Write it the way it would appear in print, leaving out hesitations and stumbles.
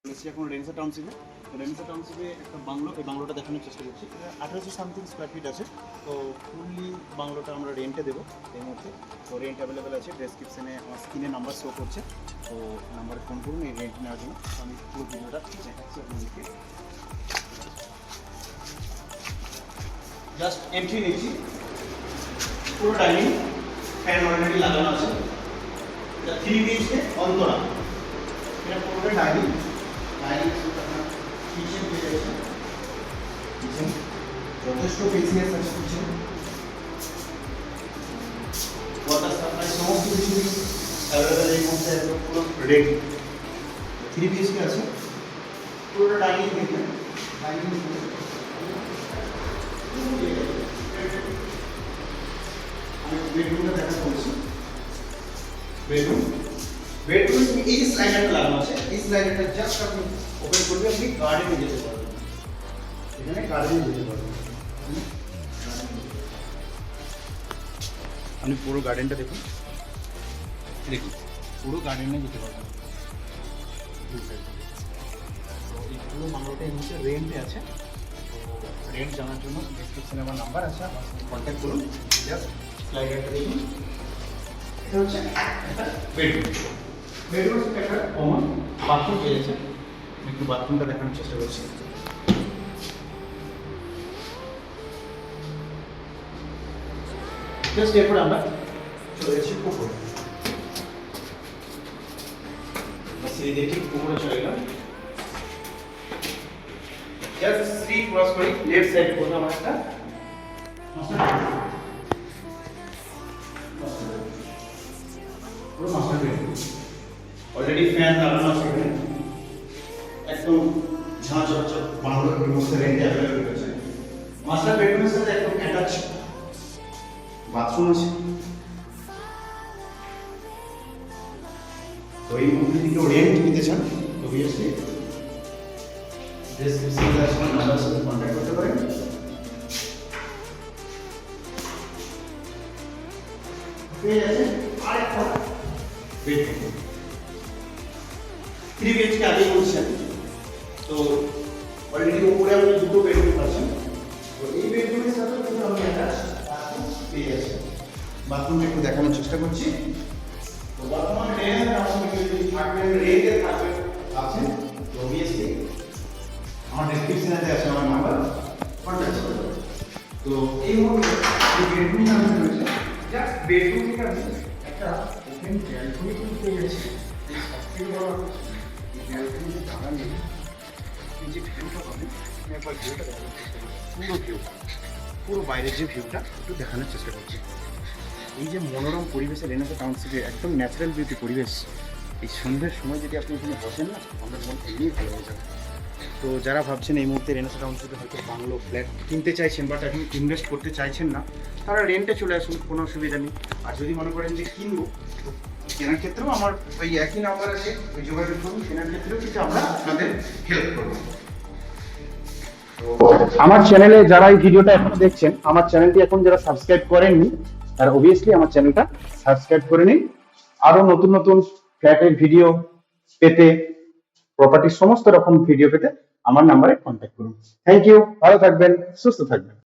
এখন Renaissance টাউনশিপে Renaissance টাউনশিপে একটা bungalow, এই বাংলোটা দেখানোর চেষ্টা করছি। 1800 সামথিং স্কোয়ার ফিট আছে। তো ফুললি বাংলোটা আমরা রেন্টে দেবো এই মুহূর্তে। তো রেন্ট অ্যাভেলেবেল আছে, ডেসক্রিপশনে আমার স্ক্রিনে নাম্বার শো করছে, তো নাম্বারে ফোন করুন এই রেন্ট নেওয়ার জন্য। আমি পুরো ভিডিওটা দেখাচ্ছি আপনাদেরকে। জাস্ট এন্ট্রি নিচ্ছি, পুরো ডাইনিং ফ্যান অলরেডি লাগানো আছে। 3 BHK অন্তরা, এটা পুরোটা ডাইনিং। কিচেন পেয়ে যাচ্ছে, কিচেন যথেষ্ট স্পেসিয়াস আছে। কিচেন ওয়াটার সাপ্লাই সমস্ত কিছু অ্যাভেলেবেল এই মুহূর্তে একদম পুরো রেডি। 3 BHK আছে, পুরোটা ডাইনিং থেকে ডাইনিং আমি বেডরুমটা দেখা বলছি। বেডরুম এই যে স্লাইডারটা লাগানো আছে, এই স্লাইডারটা জাস্ট আপনি ওপেন করলে আপনি গার্ডেনে যেতে পারবেন। এখানে গার্ডেনে যেতে পারবেন। আপনি পুরো গার্ডেনটা দেখুন, দেখুন পুরো গার্ডেনে যেতে পারবেন। তো এই পুরো বাংলোটা নিচে রেন্টে আছে। তো রেন্ট জানার জন্য ডেসক্রিপশনে আমার নাম্বার আছে, আমার সাথে কন্ট্যাক্ট করুন। জাস্ট স্লাইডারটা দেখুন, এটা হচ্ছে একটা বেডরুম। বেডরুমের সাথে একটা কমন বাথরুম পেয়ে যাচ্ছে। আমি একটু বাথরুমটা দেখানোর চেষ্টা করছি। জাস্ট এরপর আমরা চলে যাচ্ছি পুকুরে। এই দেখি পুকুরে চলে গেলাম। জাস্ট স্ট্রিট ক্রস করি, লেফট সাইড করলাম একটা পুরো মাস্টার বেডরুম। অলরেডি ফ্যান লাগানো আছে এখানে, একদম ঝাঁ চকচক বাংলোর মধ্যে রেন্টে অ্যাভেলেবেল রয়েছে। মাস্টার বেডরুমের সাথে একদম অ্যাটাচ বাথরুম আছে। তো এই মুহূর্তে যদি কেউ রেন্ট নিতে চান তো অবভিয়াসলি ডেসক্রিপশনে আছে আমার নাম্বার, সাথে কন্ট্যাক্ট করতে পারেন। পেয়ে যাচ্ছে আরেকটা বেডরুম। 3 BHK আগেই বলছেন, তো অলরেডি উপরে আপনি দুটো বেডরুম পাচ্ছেন। তো এই বেডরুমের সাথে কিন্তু আমি একটা বাথরুম পেয়ে যাচ্ছি। বাথরুমটা একটু দেখানোর চেষ্টা করছি। তো বর্তমানে রেন্টের আপনি যদি থাকবেন, রেন্টে থাকবেন আছে, তো অবভিয়াসলি আমার ডেসক্রিপশনে আছে আমার নাম্বার, কন্ট্যাক্ট করবেন। তো এই মুহূর্তে এই বেডরুমটা আমি রয়েছে, জাস্ট বেডরুম থেকে আমি একটা ওপেন ব্যালকনি কিন্তু পেয়ে যাচ্ছি। এই সবথেকে বড় ব্যালকনিতে দাঁড়ানো এই যে ভিউটা পাবেন, আমি একবার ভিউটা দেখানোর চেষ্টা করছি। পুরো ভিউটা, পুরো বাইরের যে ভিউটা একটু দেখানোর চেষ্টা করছি। এই যে মনোরম পরিবেশে রেনেসা টাউনশিপে একদম ন্যাচারাল বিউটি পরিবেশ, এই সন্ধ্যের সময় যদি আপনি এখানে বসেন না, আমাদের মন এমনিই ভালো হয়ে যাবে। তো যারা ভাবছেন এই মুহূর্তে রেনেসা টাউনশিপে হয়তো বাংলো ফ্ল্যাট কিনতে চাইছেন বাট এখন ইনভেস্ট করতে চাইছেন না, তারা রেন্টে চলে আসুন, কোনো অসুবিধা নেই। আর যদি মনে করেন যে কিনবো, কেনার ক্ষেত্রেও আমার ওই একই নাম্বার আছে, ওই যোগাযোগ করুন। কেনার ক্ষেত্রেও কিন্তু আমরা আপনাদের হেল্প করবো। আমার চ্যানেলে যারা এই ভিডিওটা এখনো দেখছেন, আমার চ্যানেলটি এখন যারা সাবস্ক্রাইব করেননি তারা অবভিয়াসলি আমার চ্যানেলটা সাবস্ক্রাইব করে নিন। আরো নতুন নতুন ফ্ল্যাটের ভিডিও পেতে, প্রপার্টির সমস্ত রকম ভিডিও পেতে আমার নাম্বারে কন্ট্যাক্ট করুন। থ্যাংক ইউ, ভালো থাকবেন, সুস্থ থাকবেন।